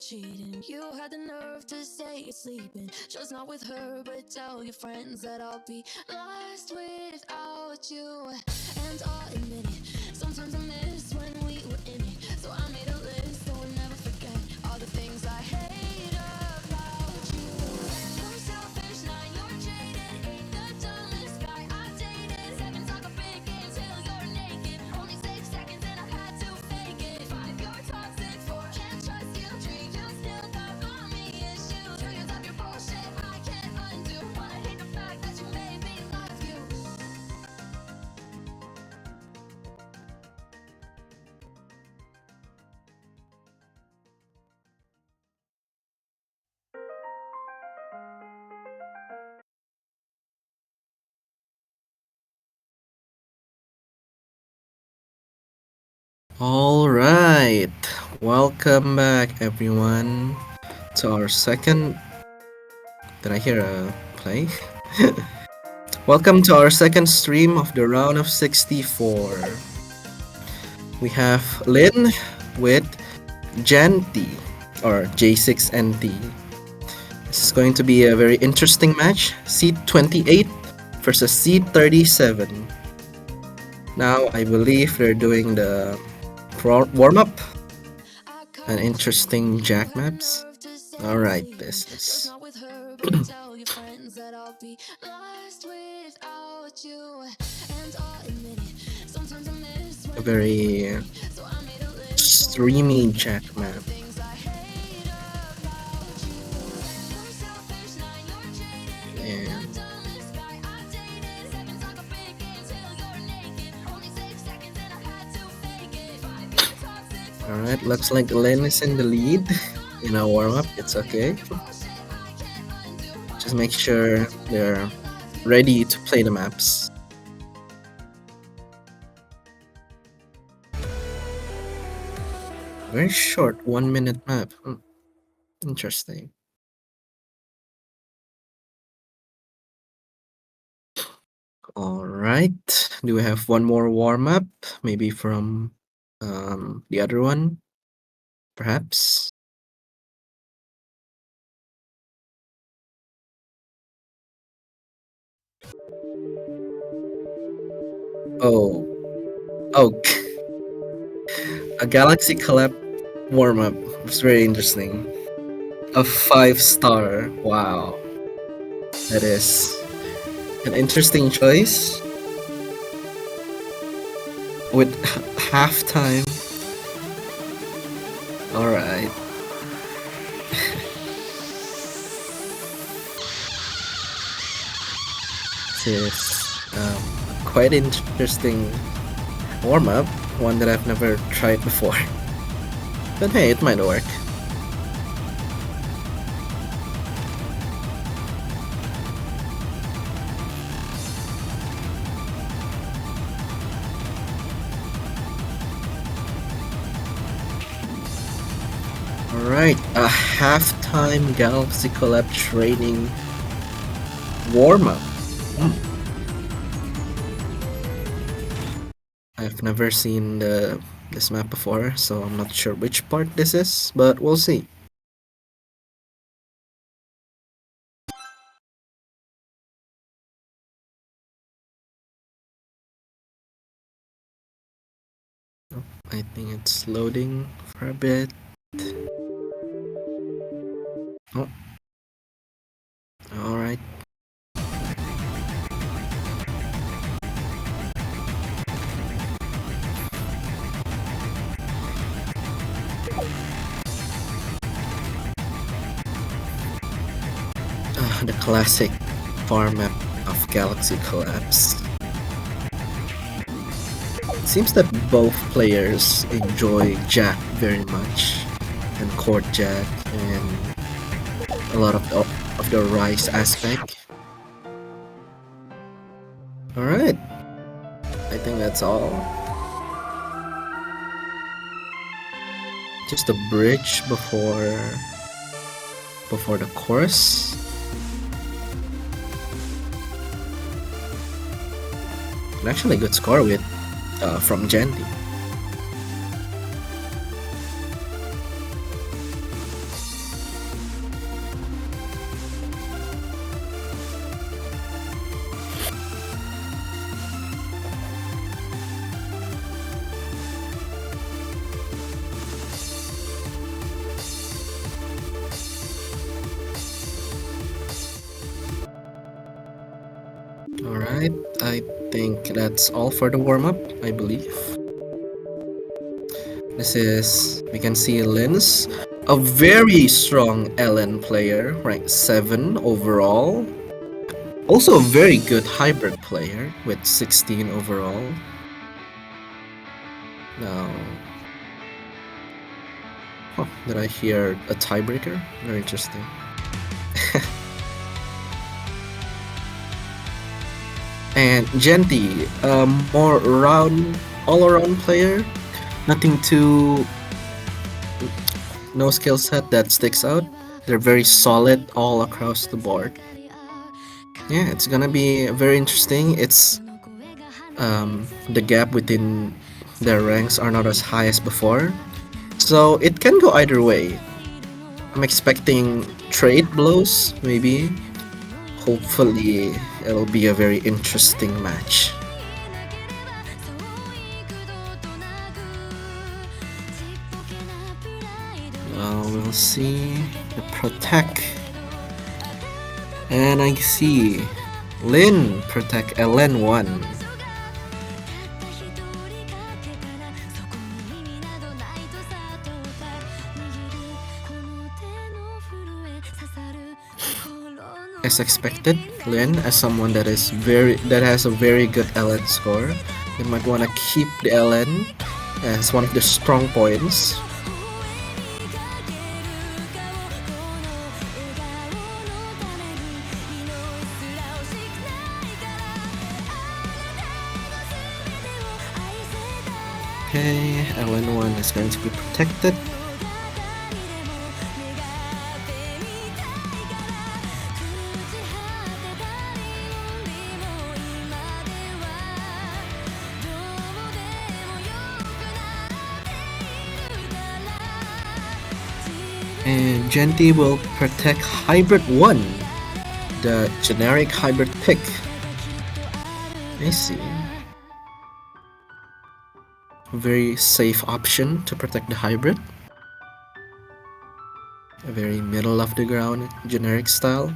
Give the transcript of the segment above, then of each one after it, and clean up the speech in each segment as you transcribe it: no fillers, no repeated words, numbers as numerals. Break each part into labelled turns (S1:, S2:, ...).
S1: cheating. You had the nerve to say you're sleeping, just not with her, but tell your friends that I'll be lost without you. And I'll admit it, sometimes I miss when we were in it. So I made a list so I'll never forget all the things I hate about you. You're selfish, now you're jaded, ain't the dumbest guy I've dated. Seven talk a big game till you're naked, only 6 seconds and I've had to fake it. 5, you're toxic. 4, can't trust you. 3, you still got mommy issues. 2 years of your bullshit I can't undo. I hate the fact that you made me love you.
S2: All right, welcome back everyone to our second. Did I hear a play? Welcome to our second stream of the round of 64. We have Lin with J6nthy or J6nthy. This is going to be a very interesting match. Seed 28 versus seed 37. Now I believe they're doing the warm up and interesting jack maps. Alright, this is a very streamy jack map. And alright, looks like Lin is in the lead in our warm-up. It's okay. Just make sure they're ready to play the maps. Very short 1-minute map. Interesting. Alright, do we have one more warm-up? Maybe from the other one? Perhaps? Oh. Oh. A Galaxy Collab warm-up. It's very interesting. A 5-star. Wow. That is an interesting choice. With halftime. Alright. This is quite interesting warm-up. One that I've never tried before. But hey, it might work. Alright, a halftime Galaxy Collab training warm-up. I've never seen this map before, so I'm not sure which part this is, but we'll see. Oh, I think it's loading for a bit. Oh. Alright. The classic farm map of Galaxy Collapse. It seems that both players enjoy Jack very much, and Court Jack, and a lot of the Rise aspect. Alright, I think that's all. Just a bridge before the chorus. And actually a good score with from J6nthy. Alright, I think that's all for the warm-up, I believe. This is, we can see Lin's a very strong LN player, ranked 7 overall. Also a very good hybrid player with 16 overall. Now, did I hear a tiebreaker? Very interesting. And J6nthy, a more all-around player. Nothing too, no skill set that sticks out. They're very solid all across the board. Yeah, it's gonna be very interesting. It's the gap within their ranks are not as high as before, so it can go either way. I'm expecting trade blows, maybe. Hopefully, it'll be a very interesting match. We'll see the protect, and I see Lin protect ln1. As expected, Lin, as someone that has a very good LN score, they might want to keep the LN as one of the strong points. Okay, LN1 is going to be protected. And J6nthy will protect Hybrid 1, the generic hybrid pick. I see. A very safe option to protect the hybrid. A very middle of the ground generic style.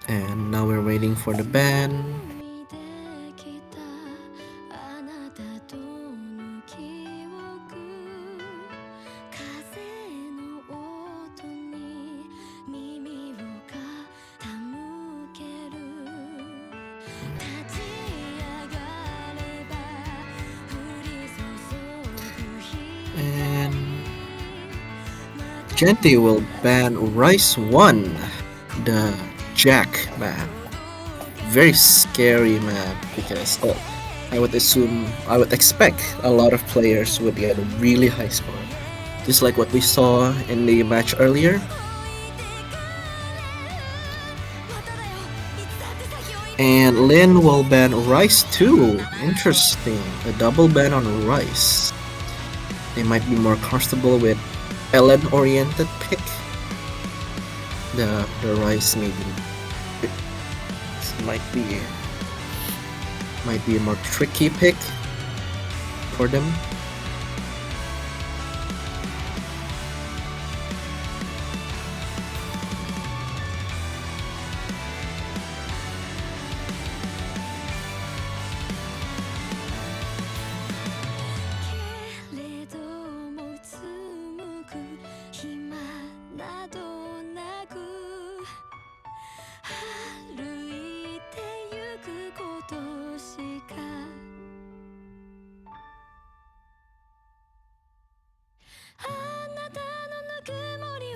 S2: And now we're waiting for the ban. And J6nthy will ban Rice 1, the Jack map. Very scary map because I would expect a lot of players would get a really high score. Just like what we saw in the match earlier. And Lin will ban Rice 2. Interesting. A double ban on Rice. They might be more comfortable with LN oriented pick. The Rice maybe might be a more tricky pick for them.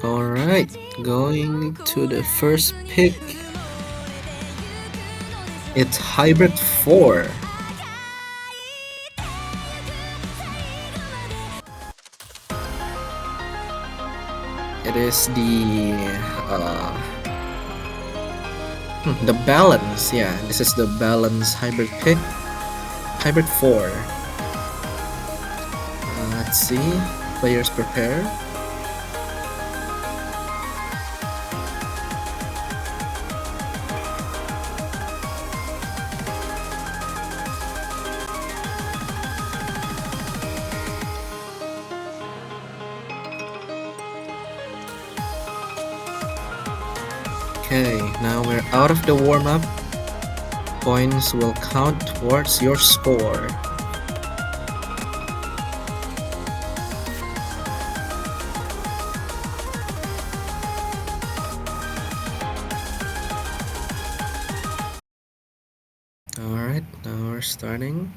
S2: Alright, going to the first pick. It's Hybrid 4. It is the balance. Yeah, this is the balance hybrid pick. Hybrid 4. Let's see. Players prepare. Okay, now we're out of the warm-up. Points will count towards your score. Alright, now we're starting.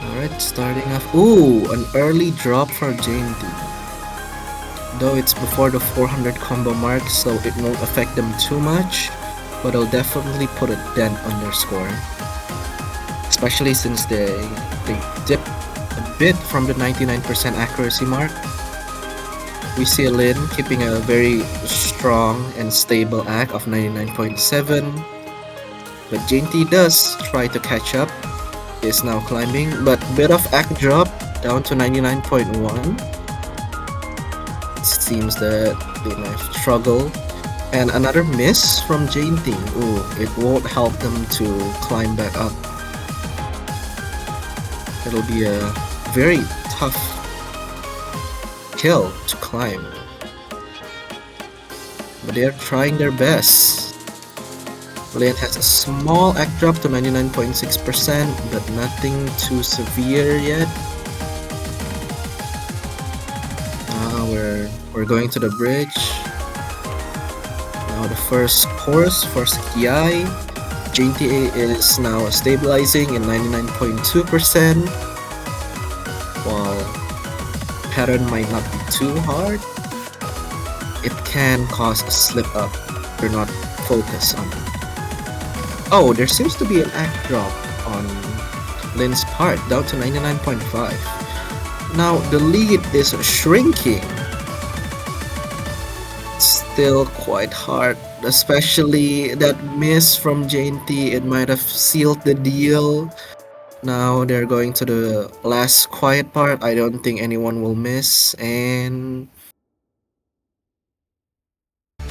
S2: Alright, starting off. Ooh, an early drop for J&T. Though it's before the 400 combo mark, so it won't affect them too much, but it'll definitely put a dent on their score. Especially since they dipped a bit from the 99% accuracy mark. We see Lin keeping a very strong and stable act of 99.7, but J&T does try to catch up. Is now climbing, but bit of act drop down to 99.1. It seems that they might struggle. And another miss from J&T. Ooh, it won't help them to climb back up. It'll be a very tough hill to climb. But they're trying their best. Lin has a small act drop to 99.6%, but nothing too severe yet. We're going to the bridge. Now the first course for J6nthy. J&T is now stabilizing in 99.2%. While pattern might not be too hard, it can cause a slip up if you're not focused on it. Oh, there seems to be an act drop on Lin's part, down to 99.5. Now the lead is shrinking. It's still quite hard, especially that miss from J&T. It might have sealed the deal. Now they're going to the last quiet part. I don't think anyone will miss, and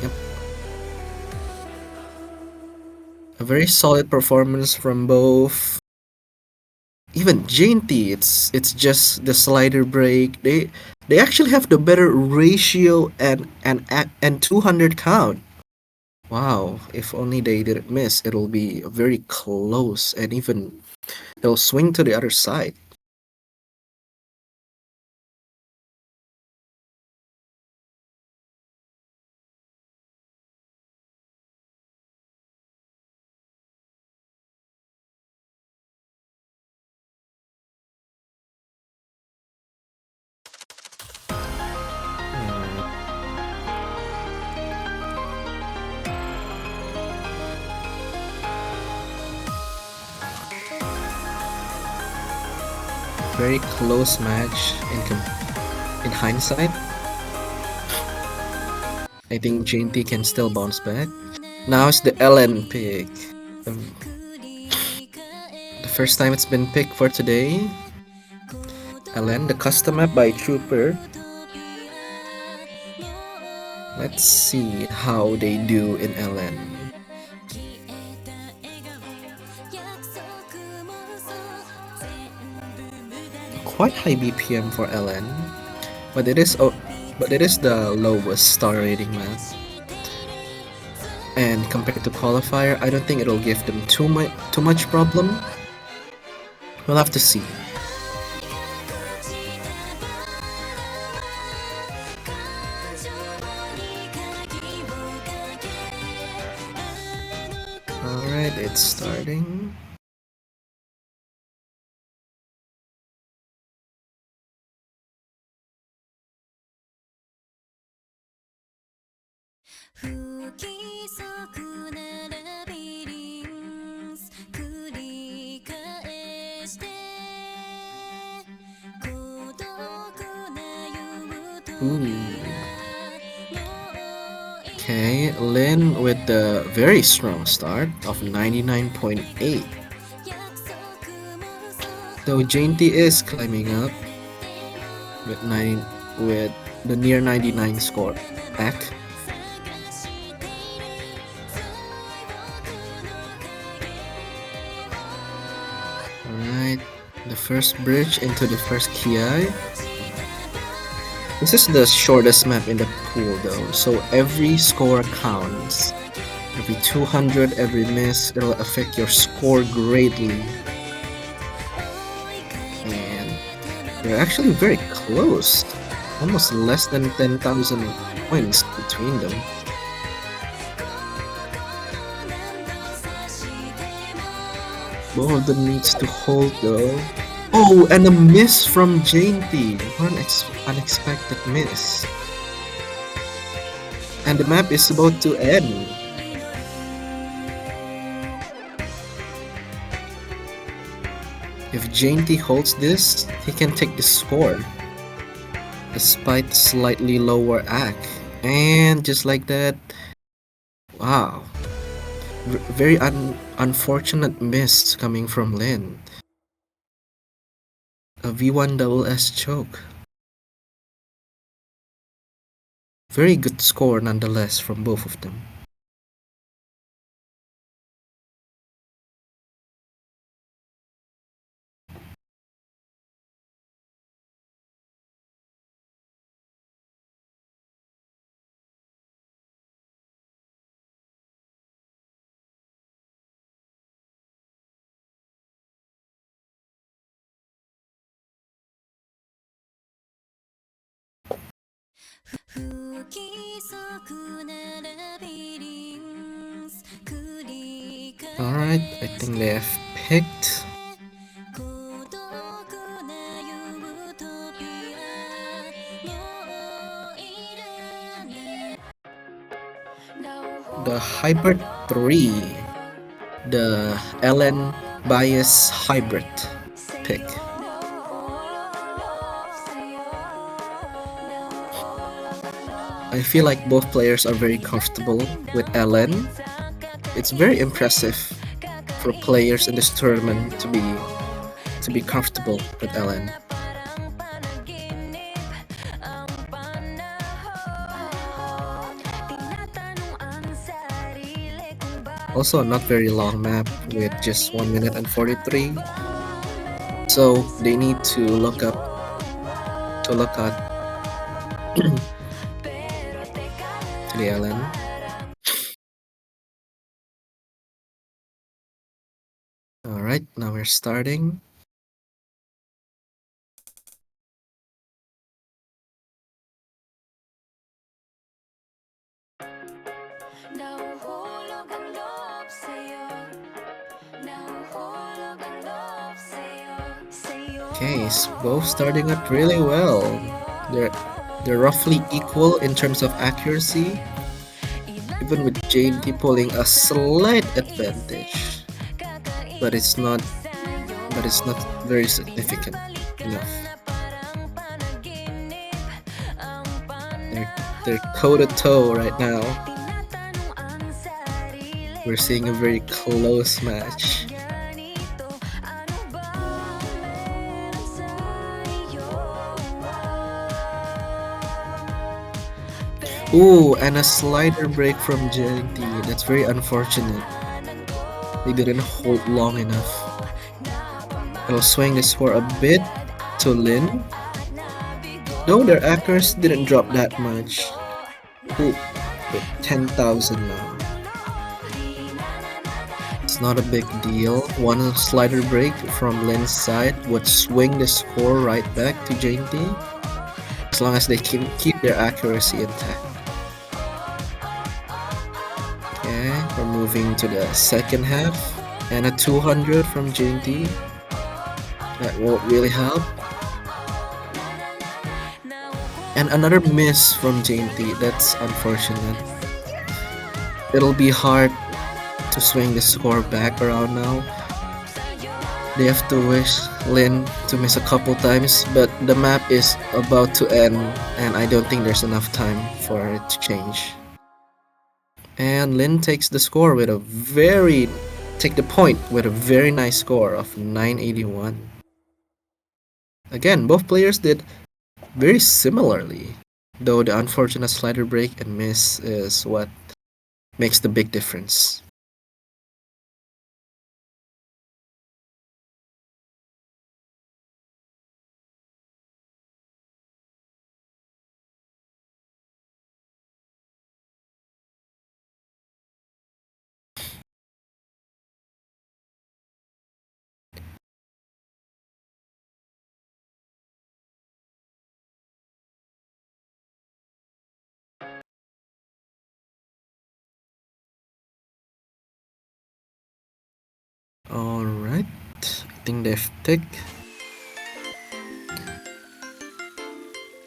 S2: yep. A very solid performance from both. Even J&T, it's just the slider break. They actually have the better ratio and 200 count. Wow, if only they didn't miss, it'll be very close, and even they'll swing to the other side. Very close match in hindsight. I think J&T can still bounce back. Now it's the LN pick. The first time it's been picked for today. LN, the custom map by Trooper. Let's see how they do in LN. Quite high BPM for LN, but it is the lowest star rating map. And compared to qualifier, I don't think it'll give them too much problem. We'll have to see. Alright, it's starting. Ooh. Okay, Lin with the very strong start of 99.8. Though J&T is climbing up with the near 99 score back. The first bridge into the first Kiai. This is the shortest map in the pool though, so every score counts. Every 200, every miss, it'll affect your score greatly. And they're actually very close. Almost less than 10,000 points between them. Both of them needs to hold though. Oh, and a miss from J6nthy. What an unexpected miss. And the map is about to end. If J6nthy holds this, he can take the score. Despite slightly lower AC. And just like that, wow. Very unfortunate miss coming from Lin. A V1 double S choke. Very good score nonetheless from both of them. Alright, I think they have picked. The Hybrid 3. The LN bias hybrid pick. I feel like both players are very comfortable with LN. It's very impressive for players in this tournament to be comfortable with LN. Also a not very long map with just 1 minute and 43. So they need to look at the LN. Alright, now we're starting. Okay, so both starting up really well. They're roughly equal in terms of accuracy, even with J6nthy pulling a slight advantage, but it's not very significant enough. They're toe to toe right now. We're seeing a very close match. Ooh, and a slider break from J6nthy. That's very unfortunate. They didn't hold long enough. It'll swing the score a bit to Lin. Though their accuracy didn't drop that much. Ooh, with 10,000 now. It's not a big deal. One slider break from Lin's side would swing the score right back to J6nthy, as long as they can keep their accuracy intact. Okay, we're moving to the second half, and a 200 from J6nthy. That won't really help. And another miss from J6nthy. That's unfortunate. It'll be hard to swing the score back around now. They have to wish Lin to miss a couple times, but the map is about to end, and I don't think there's enough time for it to change. And Lin takes the score with a very nice score of 981. Again, both players did very similarly, though the unfortunate slider break and miss is what makes the big difference. think they've picked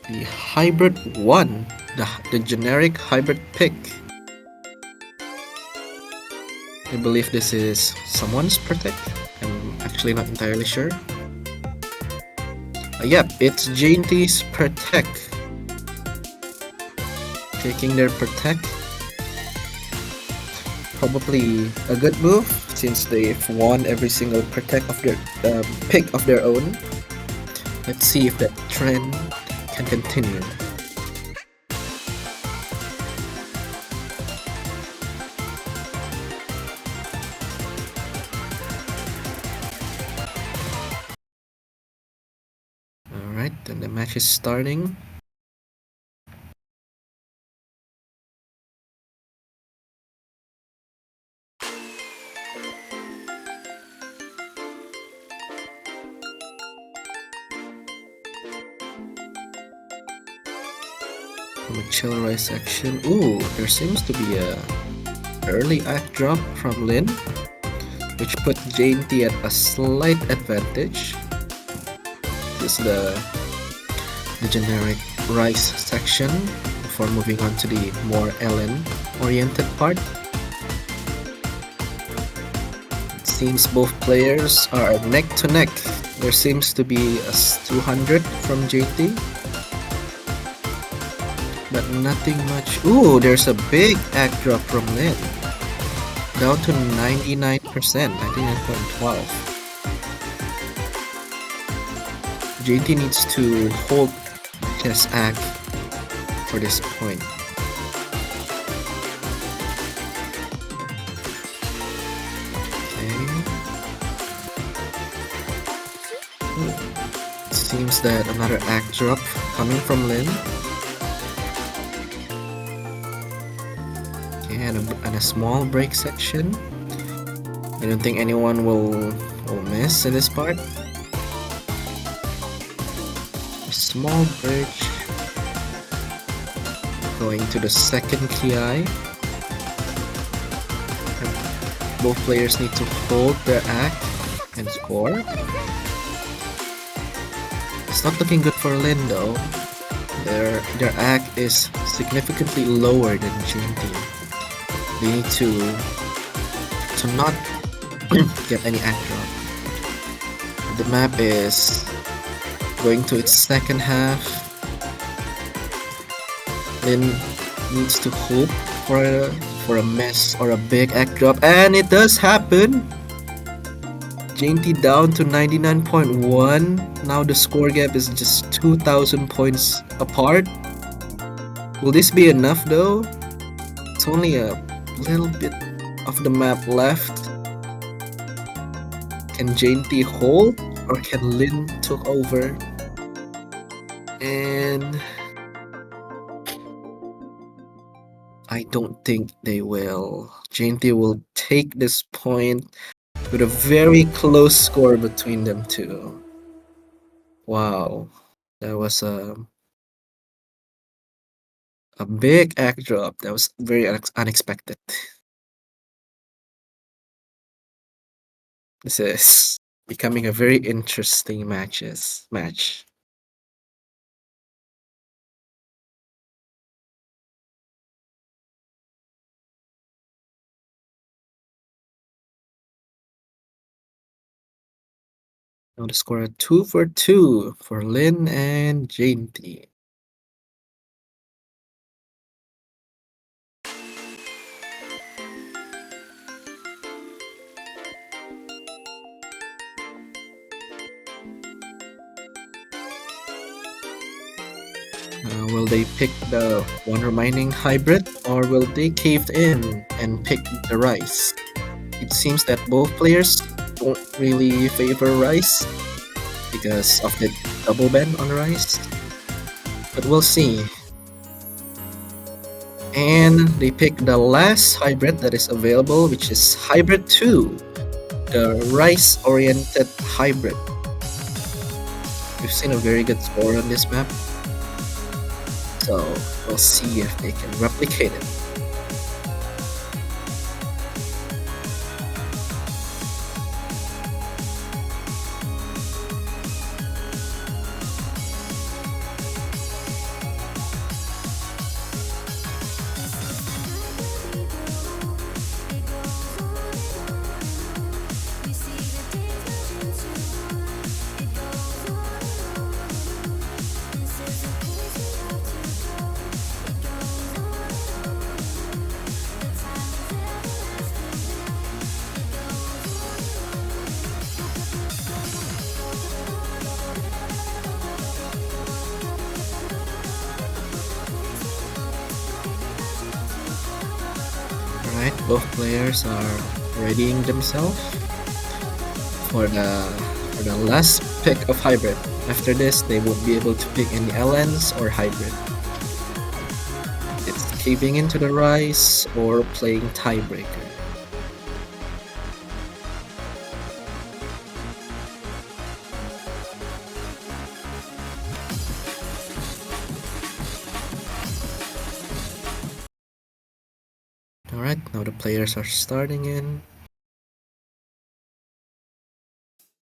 S2: the hybrid one, the generic hybrid pick. I believe this is someone's protect. I'm actually not entirely sure. Yep, it's J6nthy's protect. Taking their protect. Probably a good move since they've won every single protect of their pick of their own. Let's see if that trend can continue. Alright, then the match is starting. From a chill rise section. Ooh, there seems to be a early act drop from Lin, which put J6nthy at a slight advantage. This is the generic rise section before moving on to the more LN oriented part. It seems both players are neck to neck. There seems to be a 200 from J6nthy, but nothing much. Ooh, there's a big act drop from Lin, down to 99%, 99.12. J6nthy needs to hold his act for this point. Okay. It seems that another act drop coming from Lin. Okay, and a small break section. I don't think anyone will miss in this part. A small bridge going to the second ki. Both players need to hold their act and score. It's not looking good for Lin though. Their act is significantly lower than J6nthy. They need to not get any act drop. The map is going to its second half. Lin needs to hope for a miss or a big act drop, and it does happen. J6nthy down to 99.1. Now the score gap is just 2,000 points apart. Will this be enough though? It's only a little bit of the map left. Can J6nthy hold, or can Lin take over? And I don't think they will. J6nthy will take this point with a very close score between them two. Wow, that was a big act drop. That was very unexpected. This is becoming a very interesting match. Now the score at 2-2 for Lin and J6nthy. Will they pick the one remaining hybrid, or will they cave in and pick the rice? It seems that both players don't really favor rice because of the double ban on rice, but we'll see. And they pick the last hybrid that is available, which is hybrid 2, the rice oriented hybrid. We've seen a very good score on this map, so we'll see if they can replicate it. Alright, both players are readying themselves for the last pick of hybrid. After this, they won't be able to pick any LNs or hybrid. It's caving into the rice or playing tiebreaker. Alright, now the players are starting in.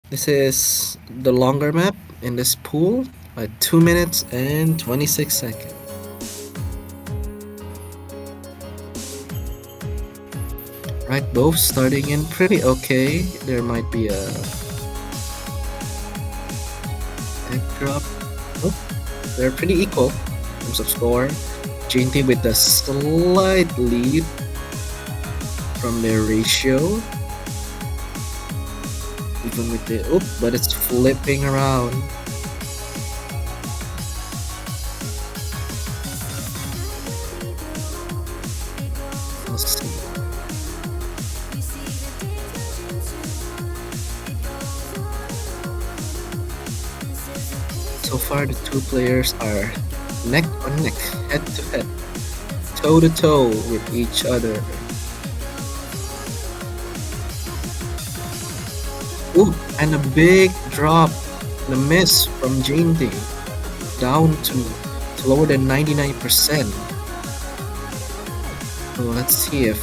S2: This is the longer map in this pool at 2 minutes and 26 seconds. Right, both starting in pretty okay. There might be a egg drop. Oh, they're pretty equal in terms of score. J6nthy with a slight lead from their ratio. Even with the but it's flipping around. Let's see. So far, the two players are neck on neck, head to head, toe to toe with each other. Ooh, and a big drop, the miss from J6nthy, down to lower than 99%. So let's see if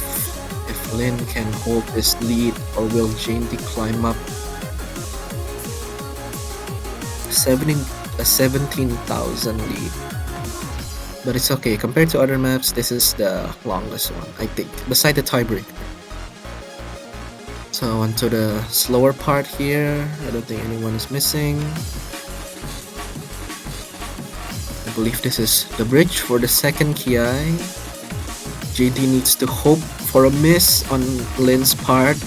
S2: Lin can hold this lead, or will J6nthy climb up 17,000 lead. But it's okay, compared to other maps, this is the longest one, I think, beside the tiebreaker. So onto the slower part here. I don't think anyone is missing. I believe this is the bridge for the second Ki. J6nthy needs to hope for a miss on Lin's part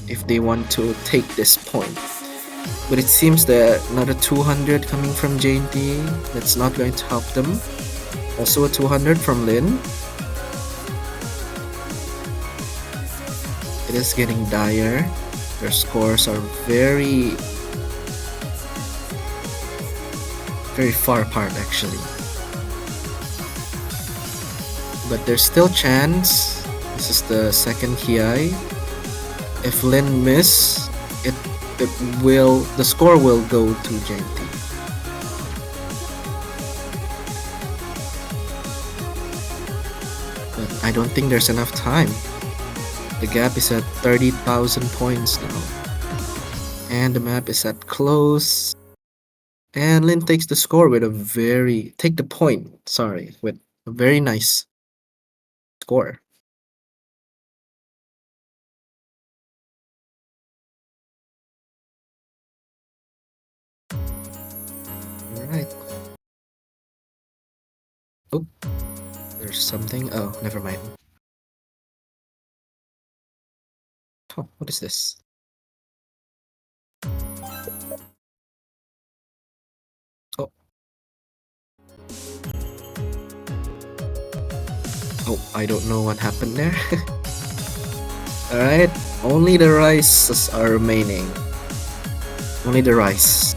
S2: if they want to take this point. But it seems that another 200 coming from J6nthy, that's not going to help them. Also a 200 from Lin. It is getting dire. Their scores are very far apart actually. But there's still chance. This is the second Ki. If Lin miss, the score will go to J6nthy. But I don't think there's enough time. The gap is at 30,000 points now. And the map is at close. And Lin takes the score with with a very nice score. Alright. Oh, there's something. Oh, never mind. Oh, what is this? Oh. Oh, I don't know what happened there. Alright, only the rices are remaining. Only the rice.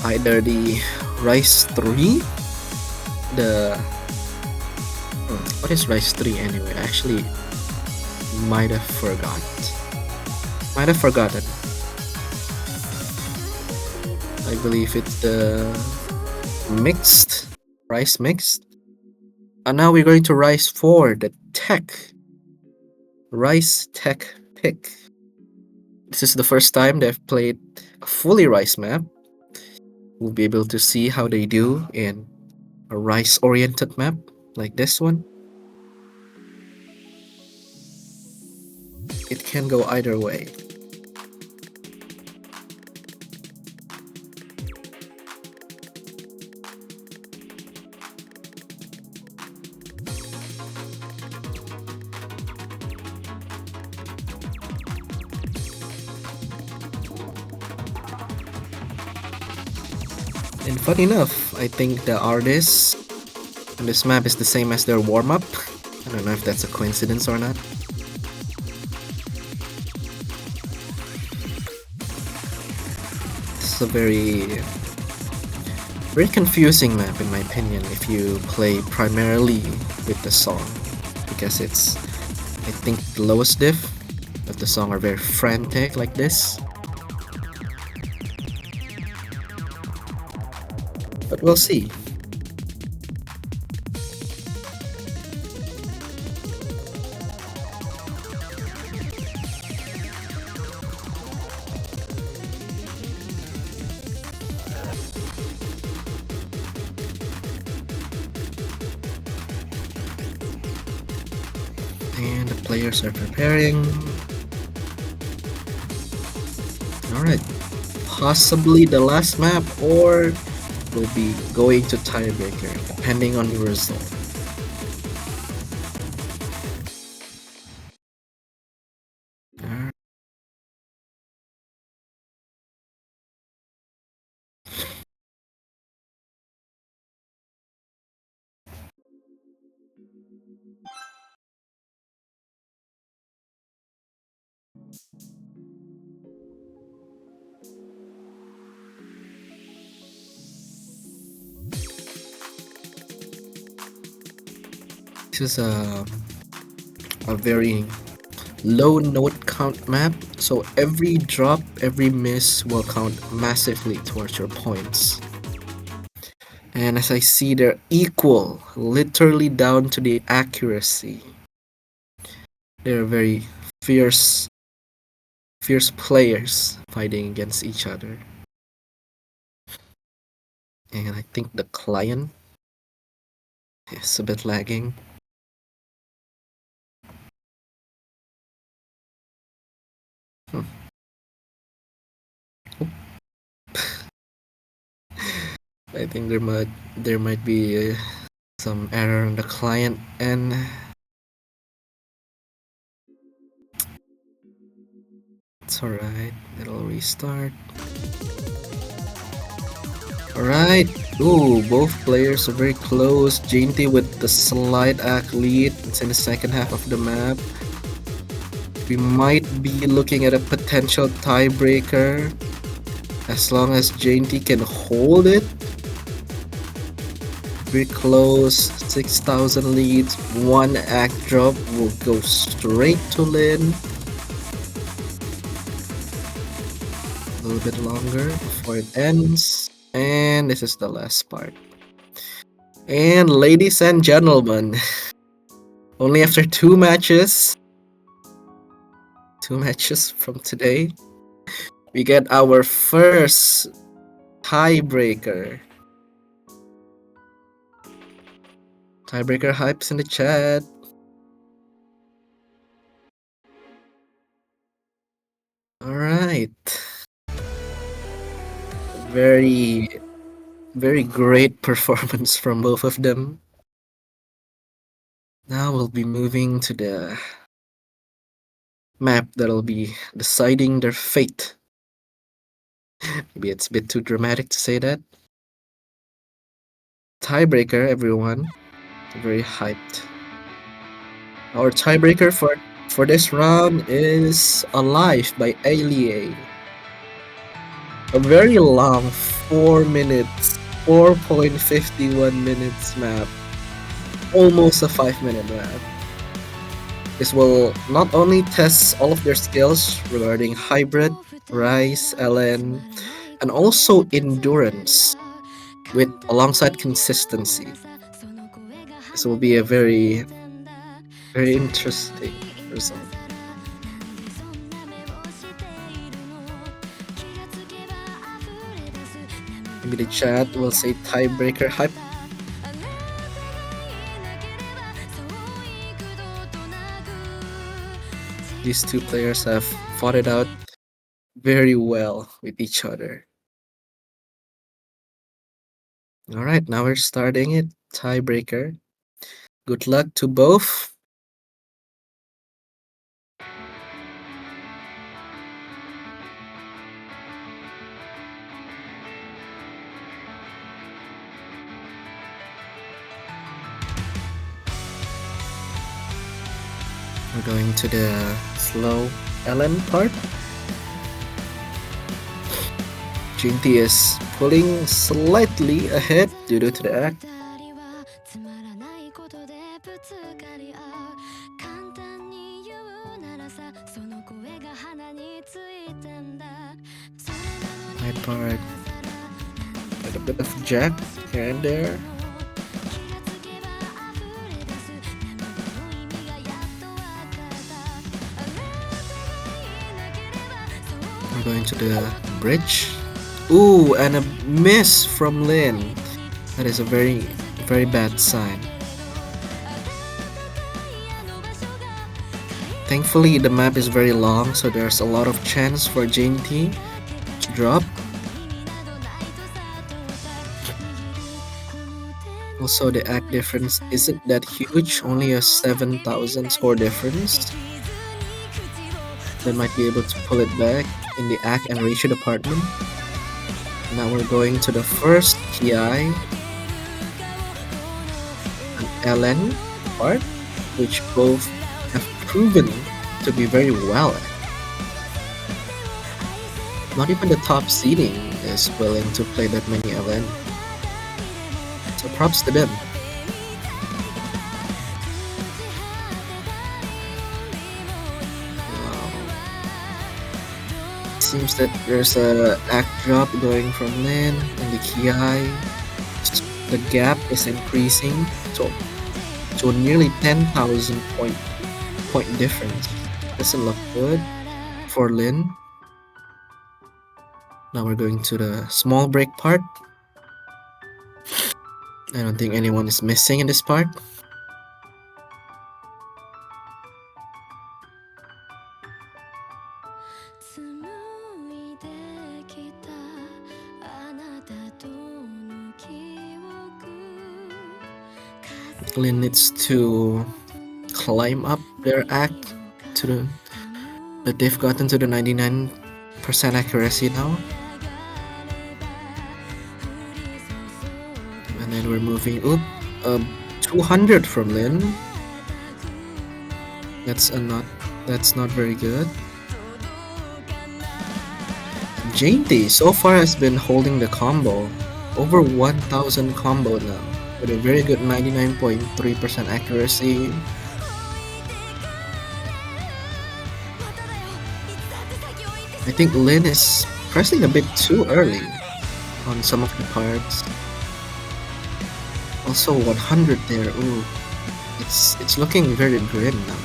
S2: Either the rice 3, what is rice 3 anyway? Actually, might have forgotten. I believe it's the rice mixed. And now we're going to rice 4, the rice tech pick. This is the first time they've played a fully rice map. We'll be able to see how they do in a rice-oriented map like this one. It can go either way. And funny enough, I think the artist on this map is the same as their warm-up. I don't know if that's a coincidence or not. It's a very confusing map in my opinion if you play primarily with the song, because it's, I think, the lowest diff of the song are very frantic like this. But we'll see. And the players are preparing. Alright. Possibly the last map, or we'll be going to tiebreaker, depending on the result. This is a very low note count map, so every drop, every miss will count massively towards your points. And as I see, they're equal, literally down to the accuracy. They're very fierce players fighting against each other. And I think the client is a bit lagging. I think there might be some error on the client end. It's alright, it'll restart. Alright, ooh, both players are very close. J6nthy with the slight act lead. It's in the second half of the map. We might be looking at a potential tiebreaker as long as J6nthy can hold it. Very close, 6,000 leads, one act drop will go straight to Lin. A little bit longer before it ends, and this is the last part. And ladies and gentlemen, only after two matches from today, we get our first tiebreaker. Tiebreaker hypes in the chat. Alright. Very great performance from both of them. Now we'll be moving to the map that'll be deciding their fate. Maybe it's a bit too dramatic to say that. Tiebreaker, everyone. Very hyped. Our tiebreaker for this round is Alive by Alie. A very long 4 minutes, 4.51 minutes map. Almost a 5-minute map. This will not only test all of their skills regarding hybrid, rise, LN, and also endurance with alongside consistency. This will be a very interesting result. Maybe the chat will say tiebreaker hype. These two players have fought it out very well with each other. Alright, now we're starting it. Tiebreaker. Good luck to both. We're going to the slow Ellen part. J6nthy is pulling slightly ahead due to the act. Right part. With a bit of jack here and there. We're going to the bridge. Ooh, and a miss from Lin. That is a very, very bad sign. Thankfully, the map is very long, so there's a lot of chance for J6nthy to drop. Also, the act difference isn't that huge, only a 7,000 score difference. They might be able to pull it back in the act and ratio department. Now we're going to the first TI and LN part, which both have proven to be very well at. Not even the top seeding is willing to play that many LN. So props to them. Seems that there's a act drop going from Lin and the Ki. The gap is increasing to nearly 10,000 point difference. Doesn't look good for Lin. Now we're going to the small break part. I don't think anyone is missing in this part. Lin needs to climb up their act to the but they've gotten to the 99% accuracy now. And then we're moving up 200 from Lin. That's not very good. J6nthy so far has been holding the combo over 1,000 combo now with a very good 99.3% accuracy. I think Lin is pressing a bit too early on some of the parts. Also 100 there. Ooh, it's looking very grim now.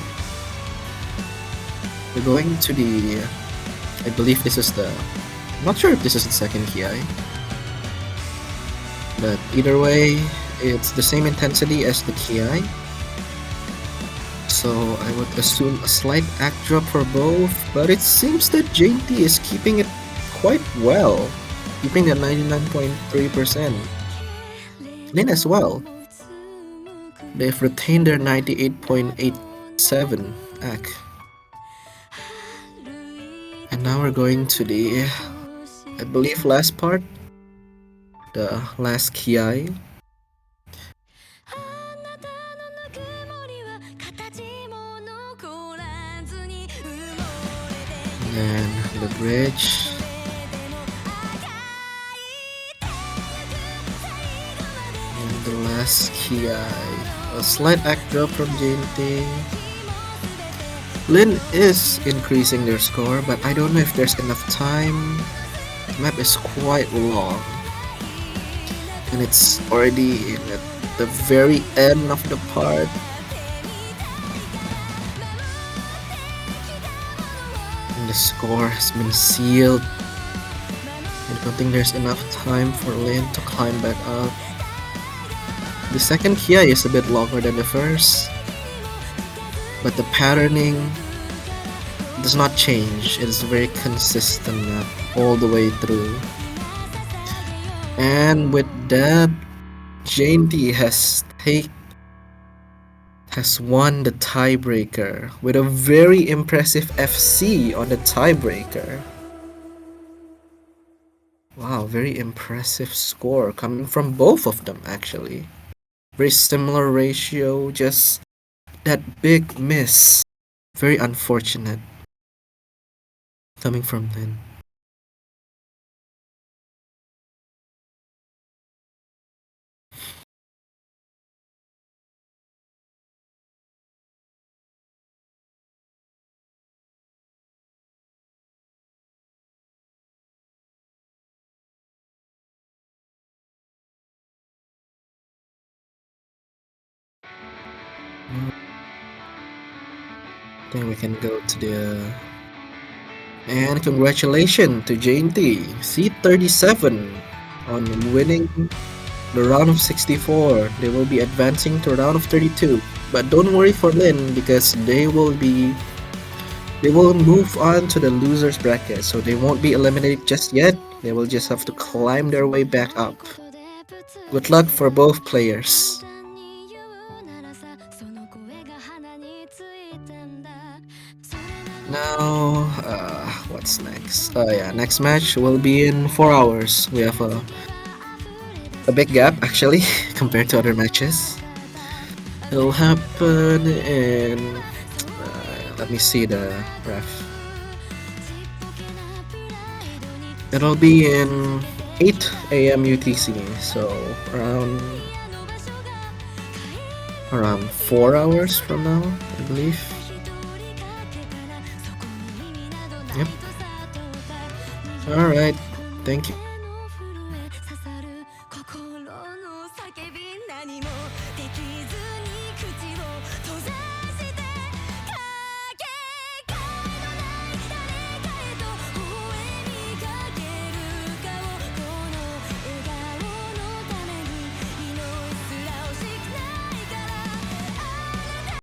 S2: We're going to the, I believe this is the, I'm not sure if this is the second Ki, but either way it's the same intensity as the Ki, so I would assume a slight act drop for both, but it seems that J6nthy is keeping it quite well, keeping the 99.3%. Lin as well. They've retained their 98.87 act. And now we're going to the, I believe, last part, the last Ki. And then the bridge. And the last Ki. A slight act drop from J6nthy. Lin is increasing their score, but I don't know if there's enough time. The map is quite long. And it's already at the very end of the part. And the score has been sealed. I don't think there's enough time for Lin to climb back up. The second Ki is a bit longer than the first, but the patterning does not change. It is very consistent map all the way through. And with that, J6nthy has won the tiebreaker with a very impressive FC on the tiebreaker. Wow, very impressive score coming from both of them actually. Very similar ratio, just that big miss Very unfortunate coming from Lin. I think we can go to the. And congratulations to J&T, C37, on winning the round of 64. They will be advancing to round of 32. But don't worry for Lin because they will move on to the losers bracket, so they won't be eliminated just yet. They will just have to climb their way back up. Good luck for both players. Now, what's next? Yeah, next match will be in 4 hours. We have a big gap actually compared to other matches. It'll happen in. Let me see the ref. It'll be in 8 a.m. UTC, so around 4 hours from now, I believe. Yep. All right. Thank you.